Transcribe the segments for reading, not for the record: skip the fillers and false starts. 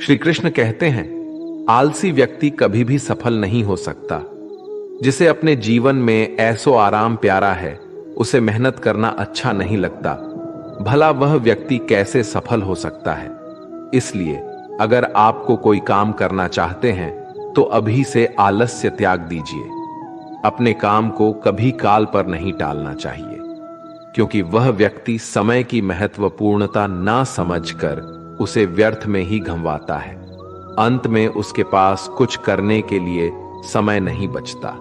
श्री कृष्ण कहते हैं, आलसी व्यक्ति कभी भी सफल नहीं हो सकता। जिसे अपने जीवन में ऐसो आराम प्यारा है, उसे मेहनत करना अच्छा नहीं लगता, भला वह व्यक्ति कैसे सफल हो सकता है। इसलिए अगर आपको कोई काम करना चाहते हैं तो अभी से आलस्य त्याग दीजिए। अपने काम को कभी काल पर नहीं टालना चाहिए, क्योंकि वह व्यक्ति समय की महत्वपूर्णता ना समझकर उसे व्यर्थ में ही गंवाता है। अंत में उसके पास कुछ करने के लिए समय नहीं बचता।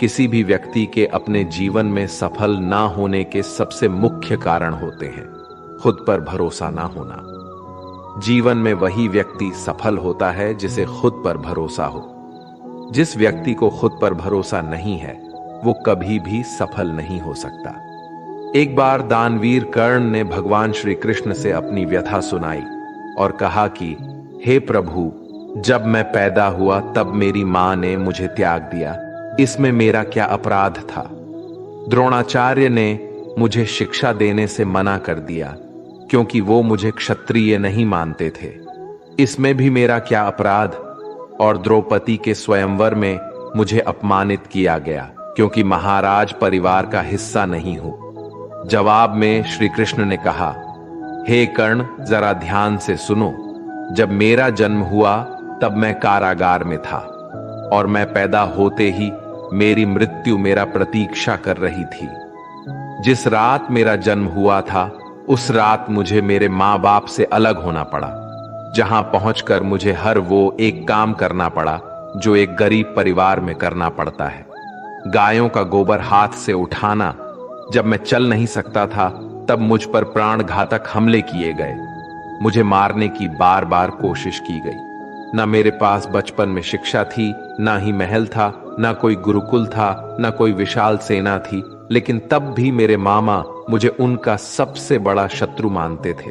किसी भी व्यक्ति के अपने जीवन में सफल ना होने के सबसे मुख्य कारण होते हैं खुद पर भरोसा ना होना। जीवन में वही व्यक्ति सफल होता है जिसे खुद पर भरोसा हो। जिस व्यक्ति को खुद पर भरोसा नहीं है, वो कभी भी सफल नहीं हो सकता। एक बार दानवीर कर्ण ने भगवान श्री कृष्ण से अपनी व्यथा सुनाई और कहा कि हे प्रभु, जब मैं पैदा हुआ तब मेरी मां ने मुझे त्याग दिया, इसमें मेरा क्या अपराध था। द्रोणाचार्य ने मुझे शिक्षा देने से मना कर दिया क्योंकि वो मुझे क्षत्रिय नहीं मानते थे, इसमें भी मेरा क्या अपराध। और द्रौपदी के स्वयंवर में मुझे अपमानित किया गया क्योंकि महाराज परिवार का हिस्सा नहीं हूं। जवाब में श्री कृष्ण ने कहा, हे कर्ण, जरा ध्यान से सुनो। जब मेरा जन्म हुआ तब मैं कारागार में था और मैं पैदा होते ही मेरी मृत्यु मेरा प्रतीक्षा कर रही थी। जिस रात मेरा जन्म हुआ था उस रात मुझे मेरे मां बाप से अलग होना पड़ा, जहां पहुंचकर मुझे हर वो एक काम करना पड़ा जो एक गरीब परिवार में करना पड़ता है। गायों का गोबर हाथ से उठाना। जब मैं चल नहीं सकता था तब मुझ पर प्राण घातक हमले किए गए। मुझे मारने की बार बार कोशिश की गई। ना मेरे पास बचपन में शिक्षा थी, ना ही महल था, ना कोई गुरुकुल था, ना कोई विशाल सेना थी, लेकिन तब भी मेरे मामा मुझे उनका सबसे बड़ा शत्रु मानते थे।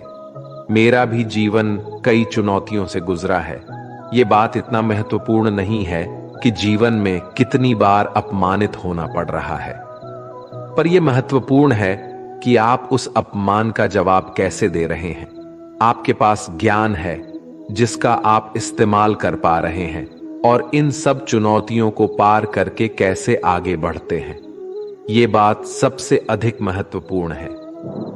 मेरा भी जीवन कई चुनौतियों से गुजरा है। ये बात इतना महत्वपूर्ण नहीं है कि जीवन में कितनी बार अपमानित होना पड़ रहा है, पर यह महत्वपूर्ण है कि आप उस अपमान का जवाब कैसे दे रहे हैं। आपके पास ज्ञान है जिसका आप इस्तेमाल कर पा रहे हैं और इन सब चुनौतियों को पार करके कैसे आगे बढ़ते हैं। ये बात सबसे अधिक महत्वपूर्ण है।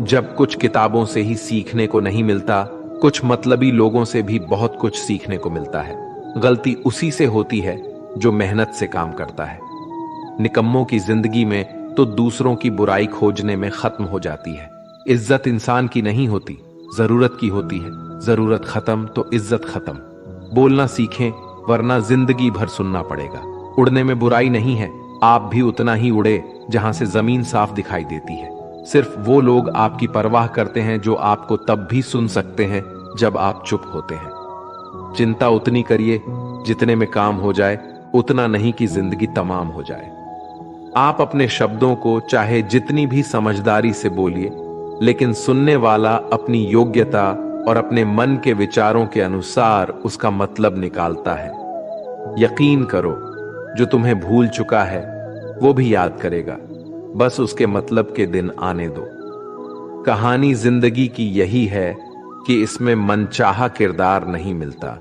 जब कुछ किताबों से ही सीखने को नहीं मिलता, कुछ मतलबी लोगों से भी बहुत कुछ सीखने को मिलता है। गलती उसी से होती है जो मेहनत से काम करता है। निकम्मों की जिंदगी में तो दूसरों की बुराई खोजने में खत्म हो जाती है। इज्जत इंसान की नहीं होती, जरूरत की होती है। जरूरत खत्म तो इज्जत खत्म। बोलना सीखें, वरना जिंदगी भर सुनना पड़ेगा। उड़ने में बुराई नहीं है, आप भी उतना ही उड़े जहां से जमीन साफ दिखाई देती है। सिर्फ वो लोग आपकी परवाह करते हैं जो आपको तब भी सुन सकते हैं जब आप चुप होते हैं। चिंता उतनी करिए जितने में काम हो जाए, उतना नहीं कि जिंदगी तमाम हो जाए। आप अपने शब्दों को चाहे जितनी भी समझदारी से बोलिए, लेकिन सुनने वाला अपनी योग्यता और अपने मन के विचारों के अनुसार उसका मतलब निकालता है। यकीन करो, जो तुम्हें भूल चुका है वो भी याद करेगा, बस उसके मतलब के दिन आने दो। कहानी जिंदगी की यही है कि इसमें मनचाहा किरदार नहीं मिलता।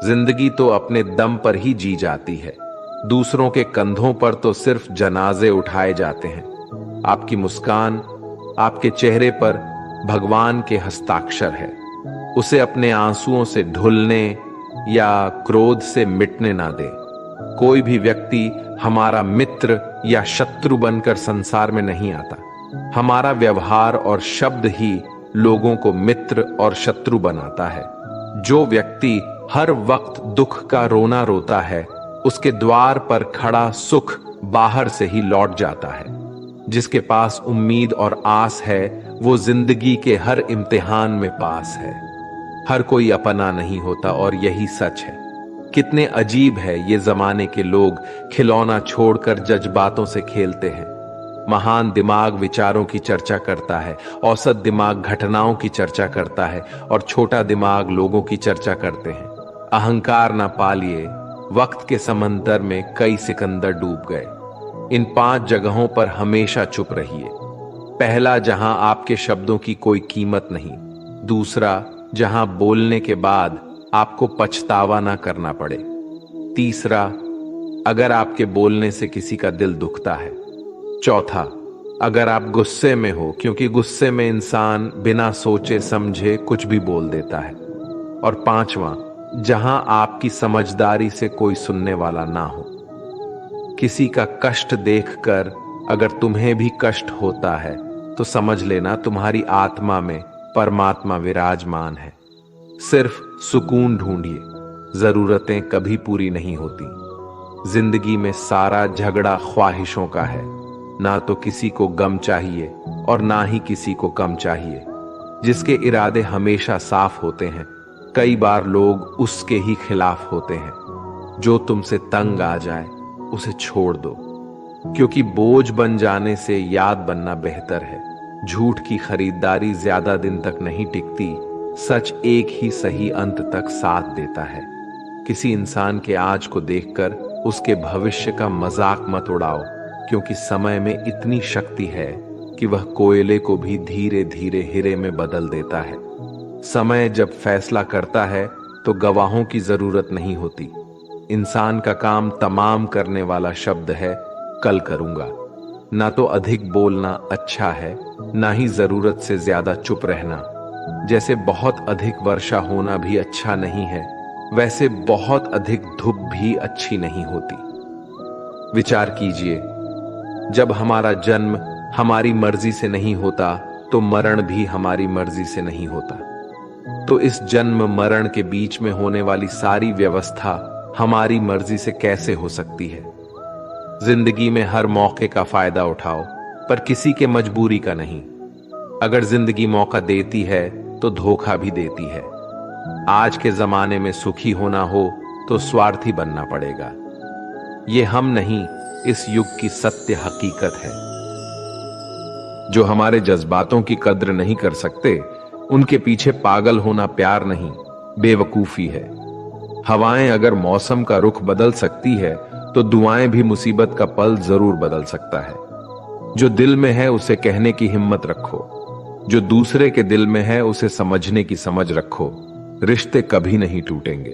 जिंदगी तो अपने दम पर ही जी जाती है। दूसरों के कंधों पर तो सिर्फ जनाजे उठाए जाते हैं। आपकी मुस्कान, आपके चेहरे पर भगवान के हस्ताक्षर है। उसे अपने आंसुओं से धुलने या क्रोध से मिटने ना दे। कोई भी व्यक्ति हमारा मित्र या शत्रु बनकर संसार में नहीं आता। हमारा व्यवहार और शब्द ही लोगों को मित्र और शत्रु बनाता है। जो व्यक्ति हर वक्त दुख का रोना रोता है, उसके द्वार पर खड़ा सुख बाहर से ही लौट जाता है। जिसके पास उम्मीद और आस है, वो जिंदगी के हर इम्तिहान में पास है। हर कोई अपना नहीं होता और यही सच है। कितने अजीब है ये जमाने के लोग, खिलौना छोड़कर जज्बातों से खेलते हैं। महान दिमाग विचारों की चर्चा करता है, औसत दिमाग घटनाओं की चर्चा करता है और छोटा दिमाग लोगों की चर्चा करते हैं। अहंकार ना पालिए, वक्त के समंदर में कई सिकंदर डूब गए। इन 5 जगहों पर हमेशा चुप रहिए। पहला, जहां आपके शब्दों की कोई कीमत नहीं। दूसरा, जहां बोलने के बाद आपको पछतावा ना करना पड़े। तीसरा, अगर आपके बोलने से किसी का दिल दुखता है। चौथा, अगर आप गुस्से में हो, क्योंकि गुस्से में इंसान बिना सोचे समझे कुछ भी बोल देता है। और पांचवा, जहां आपकी समझदारी से कोई सुनने वाला ना हो। किसी का कष्ट देखकर अगर तुम्हें भी कष्ट होता है तो समझ लेना तुम्हारी आत्मा में परमात्मा विराजमान है। सिर्फ सुकून ढूंढिए, जरूरतें कभी पूरी नहीं होती। जिंदगी में सारा झगड़ा ख्वाहिशों का है। ना तो किसी को गम चाहिए और ना ही किसी को कम चाहिए। जिसके इरादे हमेशा साफ होते हैं, कई बार लोग उसके ही खिलाफ होते हैं। जो तुमसे तंग आ जाए उसे छोड़ दो, क्योंकि बोझ बन जाने से याद बनना बेहतर है। झूठ की खरीदारी ज्यादा दिन तक नहीं टिकती। सच एक ही सही अंत तक साथ देता है। किसी इंसान के आज को देखकर उसके भविष्य का मजाक मत उड़ाओ, क्योंकि समय में इतनी शक्ति है कि वह कोयले को भी धीरे धीरे हीरे में बदल देता है। समय जब फैसला करता है तो गवाहों की जरूरत नहीं होती। इंसान का काम तमाम करने वाला शब्द है कल करूंगा। ना तो अधिक बोलना अच्छा है, ना ही जरूरत से ज्यादा चुप रहना। जैसे बहुत अधिक वर्षा होना भी अच्छा नहीं है, वैसे बहुत अधिक धूप भी अच्छी नहीं होती। विचार कीजिए, जब हमारा जन्म हमारी मर्जी से नहीं होता तो मरण भी हमारी मर्जी से नहीं होता। तो इस जन्म मरण के बीच में होने वाली सारी व्यवस्था हमारी मर्जी से कैसे हो सकती है? जिंदगी में हर मौके का फायदा उठाओ, पर किसी के मजबूरी का नहीं। अगर जिंदगी मौका देती है तो धोखा भी देती है। आज के जमाने में सुखी होना हो तो स्वार्थी बनना पड़ेगा। ये हम नहीं, इस युग की सत्य हकीकत है। जो हमारे जज्बातों की कद्र नहीं कर सकते, उनके पीछे पागल होना प्यार नहीं, बेवकूफी है। हवाएं अगर मौसम का रुख बदल सकती है तो दुआएं भी मुसीबत का पल जरूर बदल सकता है। जो दिल में है उसे कहने की हिम्मत रखो, जो दूसरे के दिल में है उसे समझने की समझ रखो। रिश्ते कभी नहीं टूटेंगे।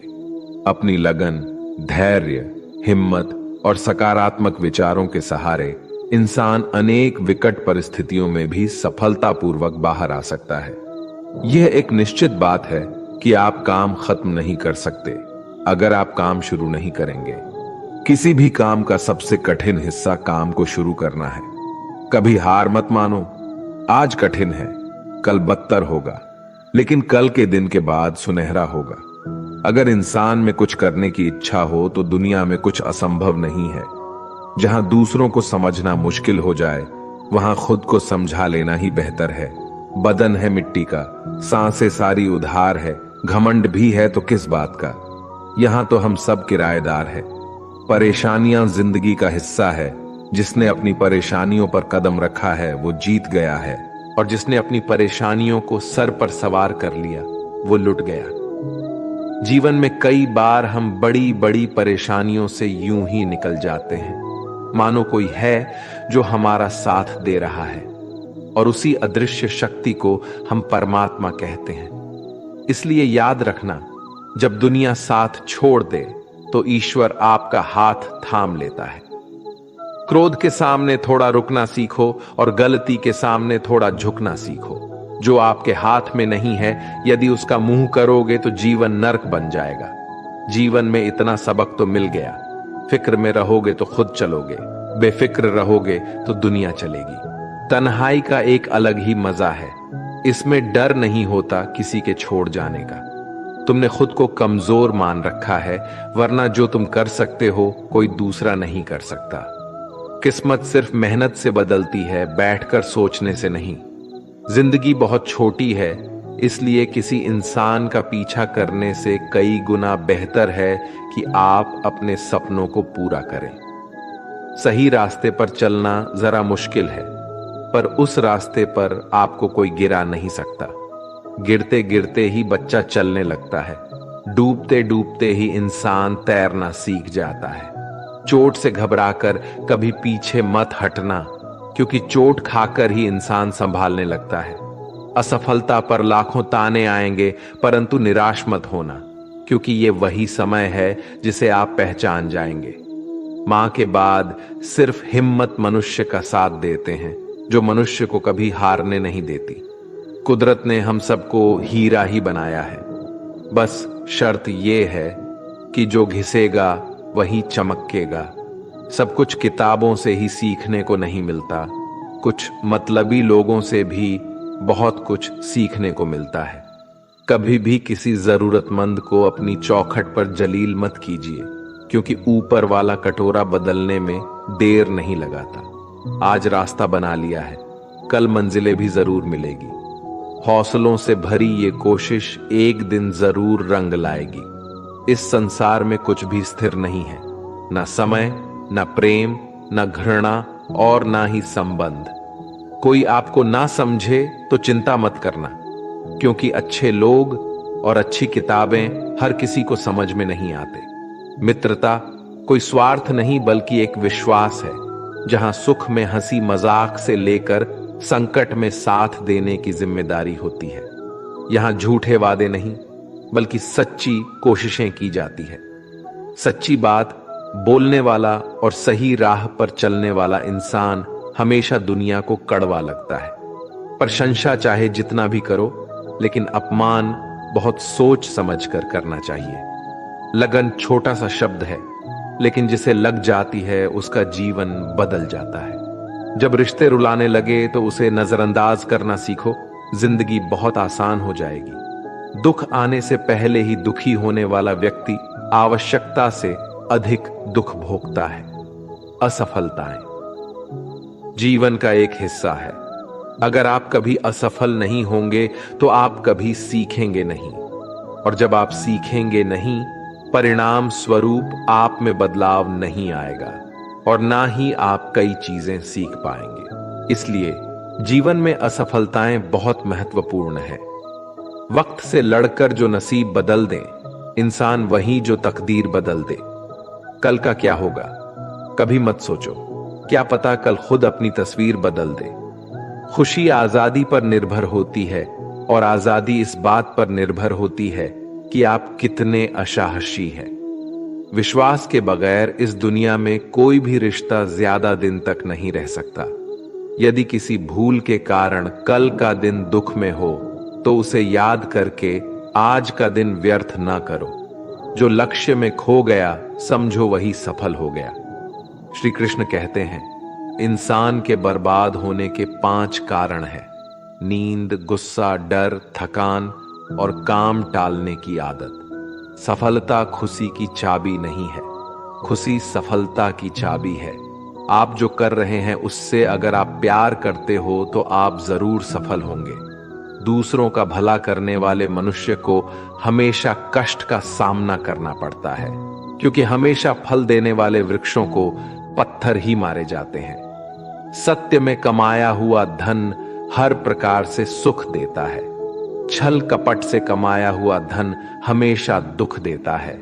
अपनी लगन, धैर्य, हिम्मत और सकारात्मक विचारों के सहारे इंसान अनेक विकट परिस्थितियों में भी सफलतापूर्वक बाहर आ सकता है। यह एक निश्चित बात है कि आप काम खत्म नहीं कर सकते अगर आप काम शुरू नहीं करेंगे। किसी भी काम का सबसे कठिन हिस्सा काम को शुरू करना है। कभी हार मत मानो। आज कठिन है, कल बदतर होगा, लेकिन कल के दिन के बाद सुनहरा होगा। अगर इंसान में कुछ करने की इच्छा हो तो दुनिया में कुछ असंभव नहीं है। जहां दूसरों को समझना मुश्किल हो जाए, वहां खुद को समझा लेना ही बेहतर है। बदन है मिट्टी का, सांसें सारी उधार है, घमंड भी है तो किस बात का। यहां तो हम सब किराएदार हैं। परेशानियां जिंदगी का हिस्सा है। जिसने अपनी परेशानियों पर कदम रखा है वो जीत गया है, और जिसने अपनी परेशानियों को सर पर सवार कर लिया वो लुट गया। जीवन में कई बार हम बड़ी बड़ी परेशानियों से यूं ही निकल जाते हैं, मानो कोई है जो हमारा साथ दे रहा है, और उसी अदृश्य शक्ति को हम परमात्मा कहते हैं। इसलिए याद रखना, जब दुनिया साथ छोड़ दे तो ईश्वर आपका हाथ थाम लेता है। क्रोध के सामने थोड़ा रुकना सीखो और गलती के सामने थोड़ा झुकना सीखो। जो आपके हाथ में नहीं है, यदि उसका मुंह करोगे तो जीवन नर्क बन जाएगा। जीवन में इतना सबक तो मिल गया। फिक्र में रहोगे तो खुद चलोगे, बेफिक्र रहोगे तो दुनिया चलेगी। तन्हाई का एक अलग ही मजा है। इसमें डर नहीं होता किसी के छोड़ जाने का। तुमने खुद को कमजोर मान रखा है, वरना जो तुम कर सकते हो कोई दूसरा नहीं कर सकता। किस्मत सिर्फ मेहनत से बदलती है, बैठकर सोचने से नहीं। जिंदगी बहुत छोटी है, इसलिए किसी इंसान का पीछा करने से कई गुना बेहतर है कि आप अपने सपनों को पूरा करें। सही रास्ते पर चलना जरा मुश्किल है, पर उस रास्ते पर आपको कोई गिरा नहीं सकता। गिरते गिरते ही बच्चा चलने लगता है, डूबते डूबते ही इंसान तैरना सीख जाता है। चोट से घबराकर कभी पीछे मत हटना, क्योंकि चोट खाकर ही इंसान संभालने लगता है। असफलता पर लाखों ताने आएंगे, परंतु निराश मत होना, क्योंकि ये वही समय है जिसे आप पहचान जाएंगे। मां के बाद सिर्फ हिम्मत मनुष्य का साथ देते हैं, जो मनुष्य को कभी हारने नहीं देती। कुदरत ने हम सबको हीरा ही बनाया है, बस शर्त यह है कि जो घिसेगा वही चमकेगा। सब कुछ किताबों से ही सीखने को नहीं मिलता, कुछ मतलबी लोगों से भी बहुत कुछ सीखने को मिलता है। कभी भी किसी जरूरतमंद को अपनी चौखट पर जलील मत कीजिए, क्योंकि ऊपर वाला कटोरा बदलने में देर नहीं लगाता। आज रास्ता बना लिया है, कल मंजिलें भी जरूर मिलेगी। हौसलों से भरी ये कोशिश एक दिन जरूर रंग लाएगी। इस संसार में कुछ भी स्थिर नहीं है, ना समय, ना प्रेम, ना घृणा और ना ही संबंध। कोई आपको ना समझे तो चिंता मत करना, क्योंकि अच्छे लोग और अच्छी किताबें हर किसी को समझ में नहीं आते। मित्रता कोई स्वार्थ नहीं, बल्कि एक विश्वास है, जहां सुख में हंसी मजाक से लेकर संकट में साथ देने की जिम्मेदारी होती है। यहां झूठे वादे नहीं, बल्कि सच्ची कोशिशें की जाती है। सच्ची बात बोलने वाला और सही राह पर चलने वाला इंसान हमेशा दुनिया को कड़वा लगता है। प्रशंसा चाहे जितना भी करो, लेकिन अपमान बहुत सोच समझ कर करना चाहिए। लगन छोटा सा शब्द है, लेकिन जिसे लग जाती है उसका जीवन बदल जाता है। जब रिश्ते रुलाने लगे तो उसे नजरअंदाज करना सीखो, जिंदगी बहुत आसान हो जाएगी। दुख आने से पहले ही दुखी होने वाला व्यक्ति आवश्यकता से अधिक दुख भोगता है। असफलताएं जीवन का एक हिस्सा है। अगर आप कभी असफल नहीं होंगे तो आप कभी सीखेंगे नहीं, और जब आप सीखेंगे नहीं, परिणाम स्वरूप आप में बदलाव नहीं आएगा और ना ही आप कई चीजें सीख पाएंगे। इसलिए जीवन में असफलताएं बहुत महत्वपूर्ण है। वक्त से लड़कर जो नसीब बदल दे इंसान, वही जो तकदीर बदल दे। कल का क्या होगा कभी मत सोचो, क्या पता कल खुद अपनी तस्वीर बदल दे। खुशी आजादी पर निर्भर होती है, और आजादी इस बात पर निर्भर होती है कि आप कितने असाहसी हैं। विश्वास के बगैर इस दुनिया में कोई भी रिश्ता ज्यादा दिन तक नहीं रह सकता। यदि किसी भूल के कारण कल का दिन दुख में हो, तो उसे याद करके आज का दिन व्यर्थ ना करो। जो लक्ष्य में खो गया समझो वही सफल हो गया। श्री कृष्ण कहते हैं, इंसान के बर्बाद होने के 5 कारण हैं: नींद, गुस्सा, डर, थकान और काम टालने की आदत। सफलता खुशी की चाबी नहीं है, खुशी सफलता की चाबी है। आप जो कर रहे हैं उससे अगर आप प्यार करते हो तो आप जरूर सफल होंगे। दूसरों का भला करने वाले मनुष्य को हमेशा कष्ट का सामना करना पड़ता है, क्योंकि हमेशा फल देने वाले वृक्षों को पत्थर ही मारे जाते हैं। सत्य में कमाया हुआ धन हर प्रकार से सुख देता है। छल कपट से कमाया हुआ धन हमेशा दुख देता है।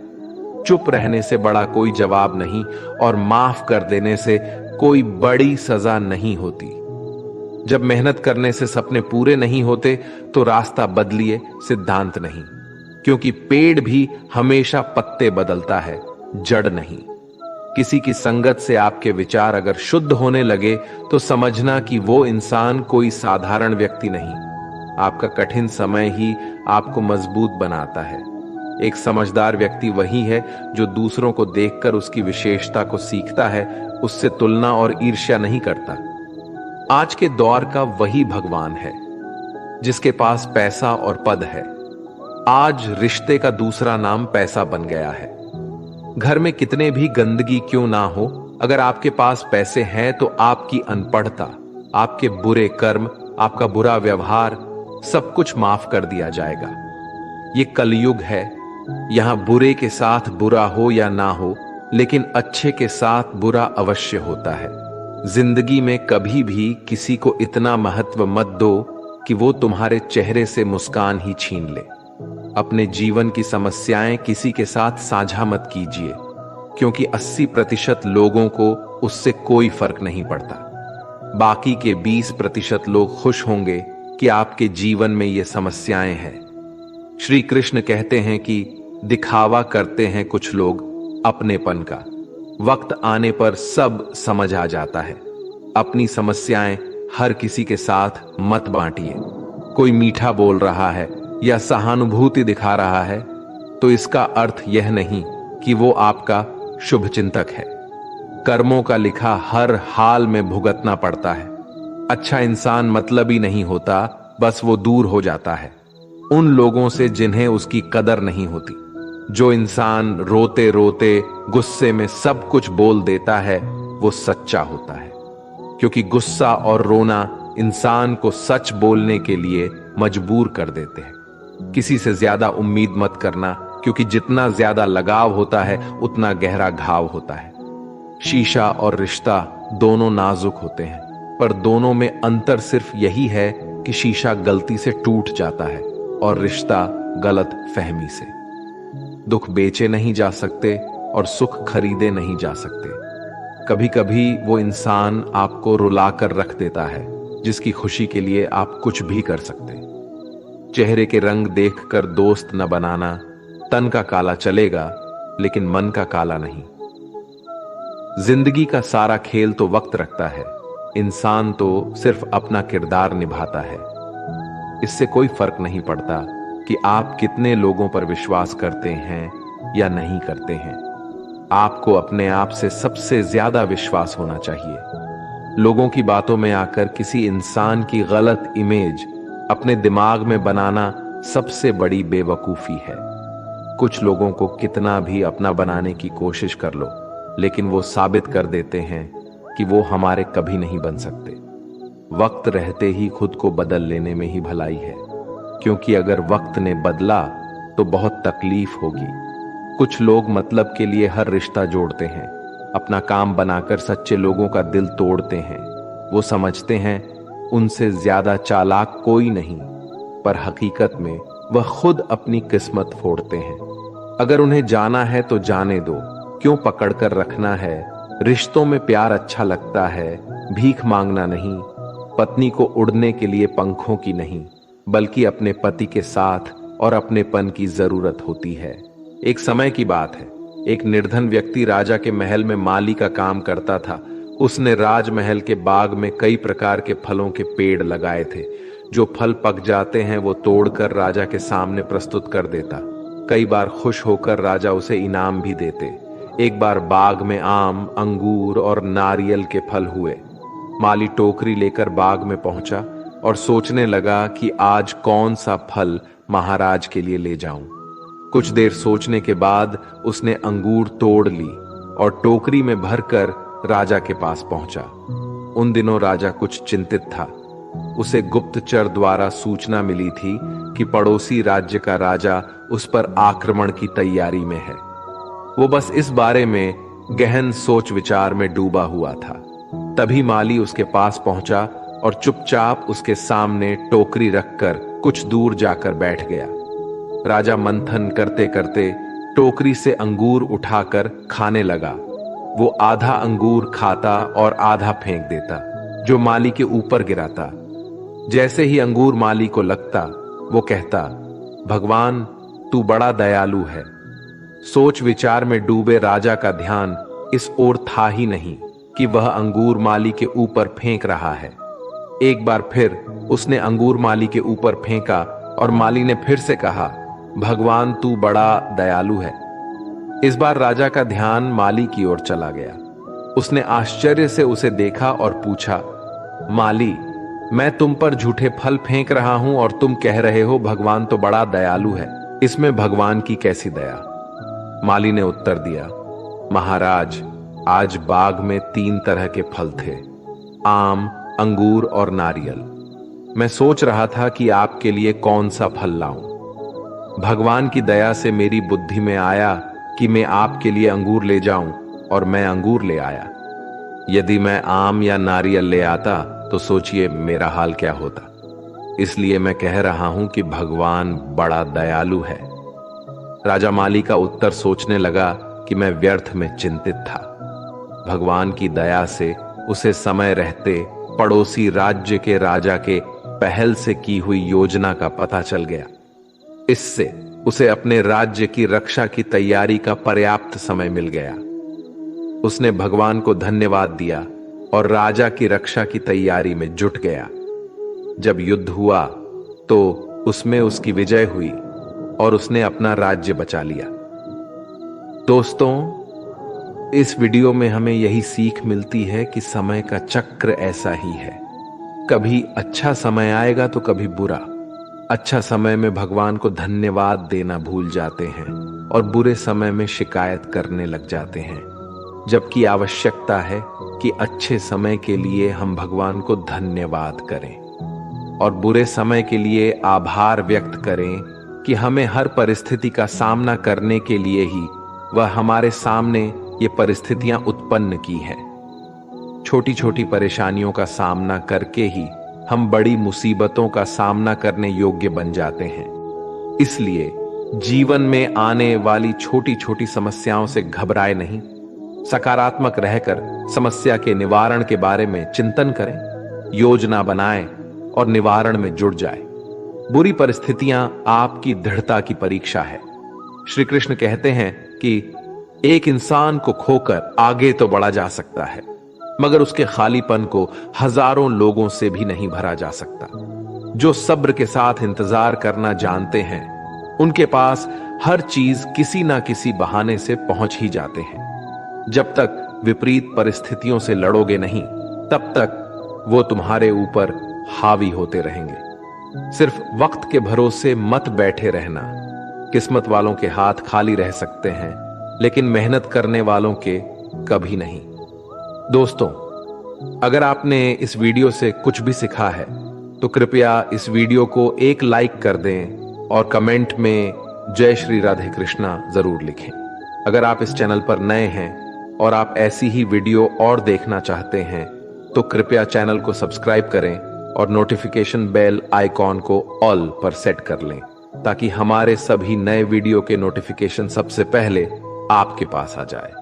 चुप रहने से बड़ा कोई जवाब नहीं, और माफ कर देने से कोई बड़ी सजा नहीं होती। जब मेहनत करने से सपने पूरे नहीं होते तो रास्ता बदलिए, सिद्धांत नहीं, क्योंकि पेड़ भी हमेशा पत्ते बदलता है, जड़ नहीं। किसी की संगत से आपके विचार अगर शुद्ध होने लगे तो समझना कि वो इंसान कोई साधारण व्यक्ति नहीं। आपका कठिन समय ही आपको मजबूत बनाता है। एक समझदार व्यक्ति वही है जो दूसरों को देखकर उसकी विशेषता को सीखता है, उससे तुलना और ईर्ष्या नहीं करता। आज के दौर का वही भगवान है जिसके पास पैसा और पद है। आज रिश्ते का दूसरा नाम पैसा बन गया है। घर में कितने भी गंदगी क्यों ना हो, अगर आपके पास पैसे हैं तो आपकी अनपढ़ता, आपके बुरे कर्म, आपका बुरा व्यवहार सब कुछ माफ कर दिया जाएगा। ये कलयुग है, यहां बुरे के साथ बुरा हो या ना हो, लेकिन अच्छे के साथ बुरा अवश्य होता है। जिंदगी में कभी भी किसी को इतना महत्व मत दो कि वो तुम्हारे चेहरे से मुस्कान ही छीन ले। अपने जीवन की समस्याएं किसी के साथ साझा मत कीजिए, क्योंकि 80% लोगों को उससे कोई फर्क नहीं पड़ता। बाकी के 20% लोग खुश होंगे कि आपके जीवन में ये समस्याएं हैं। श्री कृष्ण कहते हैं कि दिखावा करते हैं कुछ लोग अपनेपन का, वक्त आने पर सब समझ आ जाता है। अपनी समस्याएं हर किसी के साथ मत बांटिए। कोई मीठा बोल रहा है या सहानुभूति दिखा रहा है तो इसका अर्थ यह नहीं कि वो आपका शुभचिंतक है। कर्मों का लिखा हर हाल में भुगतना पड़ता है। अच्छा इंसान मतलबी नहीं होता, बस वो दूर हो जाता है उन लोगों से जिन्हें उसकी कदर नहीं होती। जो इंसान रोते रोते गुस्से में सब कुछ बोल देता है वो सच्चा होता है, क्योंकि गुस्सा और रोना इंसान को सच बोलने के लिए मजबूर कर देते हैं। किसी से ज्यादा उम्मीद मत करना, क्योंकि जितना ज्यादा लगाव होता है उतना गहरा घाव होता है। शीशा और रिश्ता दोनों नाजुक होते हैं, पर दोनों में अंतर सिर्फ यही है कि शीशा गलती से टूट जाता है और रिश्ता गलत फहमी से। दुख बेचे नहीं जा सकते और सुख खरीदे नहीं जा सकते। कभी कभी वो इंसान आपको रुलाकर रख देता है जिसकी खुशी के लिए आप कुछ भी कर सकते। चेहरे के रंग देखकर दोस्त न बनाना। तन का काला चलेगा लेकिन मन का काला नहीं। जिंदगी का सारा खेल तो वक्त रखता है, इंसान तो सिर्फ अपना किरदार निभाता है। इससे कोई फर्क नहीं पड़ता कि आप कितने लोगों पर विश्वास करते हैं या नहीं करते हैं। आपको अपने आप से सबसे ज्यादा विश्वास होना चाहिए। लोगों की बातों में आकर किसी इंसान की गलत इमेज अपने दिमाग में बनाना सबसे बड़ी बेवकूफी है। कुछ लोगों को कितना भी अपना बनाने की कोशिश कर लो, लेकिन वो साबित कर देते हैं कि वो हमारे कभी नहीं बन सकते। वक्त रहते ही खुद को बदल लेने में ही भलाई है, क्योंकि अगर वक्त ने बदला तो बहुत तकलीफ होगी। कुछ लोग मतलब के लिए हर रिश्ता जोड़ते हैं, अपना काम बनाकर सच्चे लोगों का दिल तोड़ते हैं। वो समझते हैं उनसे ज्यादा चालाक कोई नहीं, पर हकीकत में वह खुद अपनी किस्मत फोड़ते हैं। अगर उन्हें जाना है तो जाने दो, क्यों पकड़कर रखना है। रिश्तों में प्यार अच्छा लगता है, भीख मांगना नहीं। पत्नी को उड़ने के लिए पंखों की नहीं, बल्कि अपने पति के साथ और अपनेपन की जरूरत होती है। एक समय की बात है, एक निर्धन व्यक्ति राजा के महल में माली का काम करता था। उसने राजमहल के बाग में कई प्रकार के फलों के पेड़ लगाए थे। जो फल पक जाते हैं वो तोड़कर राजा के सामने प्रस्तुत कर देता। कई बार खुश होकर राजा उसे इनाम भी देते। एक बार बाग में आम, अंगूर और नारियल के फल हुए। माली टोकरी लेकर बाग में पहुंचा और सोचने लगा कि आज कौन सा फल महाराज के लिए ले जाऊं। कुछ देर सोचने के बाद उसने अंगूर तोड़ ली और टोकरी में भरकर राजा के पास पहुंचा। उन दिनों राजा कुछ चिंतित था। उसे गुप्तचर द्वारा सूचना मिली थी कि पड़ोसी राज्य का राजा उस पर आक्रमण की तैयारी में है। वो बस इस बारे में गहन सोच विचार में डूबा हुआ था। तभी माली उसके पास पहुंचा और चुपचाप उसके सामने टोकरी रखकर कुछ दूर जाकर बैठ गया। राजा मंथन करते करते टोकरी से अंगूर उठाकर खाने लगा। वो आधा अंगूर खाता और आधा फेंक देता, जो माली के ऊपर गिराता। जैसे ही अंगूर माली को लगता, वो कहता, भगवान तू बड़ा दयालु है। सोच विचार में डूबे राजा का ध्यान इस ओर था ही नहीं कि वह अंगूर माली के ऊपर फेंक रहा है। एक बार फिर उसने अंगूर माली के ऊपर फेंका और माली ने फिर से कहा, भगवान तू बड़ा दयालु है। इस बार राजा का ध्यान माली की ओर चला गया। उसने आश्चर्य से उसे देखा और पूछा, माली, मैं तुम पर झूठे फल फेंक रहा हूं और तुम कह रहे हो भगवान तो बड़ा दयालु है। इसमें भगवान की कैसी दया? माली ने उत्तर दिया, महाराज, आज बाग में 3 तरह के फल थे, आम, अंगूर और नारियल। मैं सोच रहा था कि आपके लिए कौन सा फल लाऊं। भगवान की दया से मेरी बुद्धि में आया कि मैं आपके लिए अंगूर ले जाऊं, और मैं अंगूर ले आया। यदि मैं आम या नारियल ले आता तो सोचिए मेरा हाल क्या होता। इसलिए मैं कह रहा हूं कि भगवान बड़ा दयालु है। राजा माली का उत्तर सोचने लगा कि मैं व्यर्थ में चिंतित था। भगवान की दया से उसे समय रहते पड़ोसी राज्य के राजा के पहल से की हुई योजना का पता चल गया। इससे उसे अपने राज्य की रक्षा की तैयारी का पर्याप्त समय मिल गया। उसने भगवान को धन्यवाद दिया और राजा की रक्षा की तैयारी में जुट गया। जब युद्ध हुआ तो उसमें उसकी विजय हुई और उसने अपना राज्य बचा लिया। दोस्तों, इस वीडियो में हमें यही सीख मिलती है कि समय का चक्र ऐसा ही है। कभी अच्छा समय आएगा तो कभी बुरा। अच्छा समय में भगवान को धन्यवाद देना भूल जाते हैं और बुरे समय में शिकायत करने लग जाते हैं, जबकि आवश्यकता है कि अच्छे समय के लिए हम भगवान को धन्यवाद करें और बुरे समय के लिए आभार व्यक्त करें कि हमें हर परिस्थिति का सामना करने के लिए ही वह हमारे सामने ये परिस्थितियां उत्पन्न की हैं। छोटी छोटी परेशानियों का सामना करके ही हम बड़ी मुसीबतों का सामना करने योग्य बन जाते हैं। इसलिए जीवन में आने वाली छोटी छोटी समस्याओं से घबराए नहीं, सकारात्मक रहकर समस्या के निवारण के बारे में चिंतन करें, योजना बनाएं और निवारण में जुट जाए। बुरी परिस्थितियां आपकी दृढ़ता की परीक्षा है। श्री कृष्ण कहते हैं कि एक इंसान को खोकर आगे तो बढ़ा जा सकता है, मगर उसके खालीपन को हजारों लोगों से भी नहीं भरा जा सकता। जो सब्र के साथ इंतजार करना जानते हैं, उनके पास हर चीज किसी ना किसी बहाने से पहुंच ही जाते हैं। जब तक विपरीत परिस्थितियों से लड़ोगे नहीं, तब तक वो तुम्हारे ऊपर हावी होते रहेंगे। सिर्फ वक्त के भरोसे मत बैठे रहना। किस्मत वालों के हाथ खाली रह सकते हैं, लेकिन मेहनत करने वालों के कभी नहीं। दोस्तों, अगर आपने इस वीडियो से कुछ भी सीखा है तो कृपया इस वीडियो को एक लाइक कर दें और कमेंट में जय श्री राधे कृष्णा जरूर लिखें। अगर आप इस चैनल पर नए हैं और आप ऐसी ही वीडियो और देखना चाहते हैं तो कृपया चैनल को सब्सक्राइब करें और नोटिफिकेशन बेल आइकॉन को ऑल पर सेट कर लें, ताकि हमारे सभी नए वीडियो के नोटिफिकेशन सबसे पहले आपके पास आ जाए।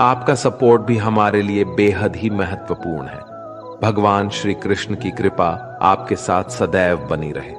आपका सपोर्ट भी हमारे लिए बेहद ही महत्वपूर्ण है। भगवान श्री कृष्ण की कृपा आपके साथ सदैव बनी रहे।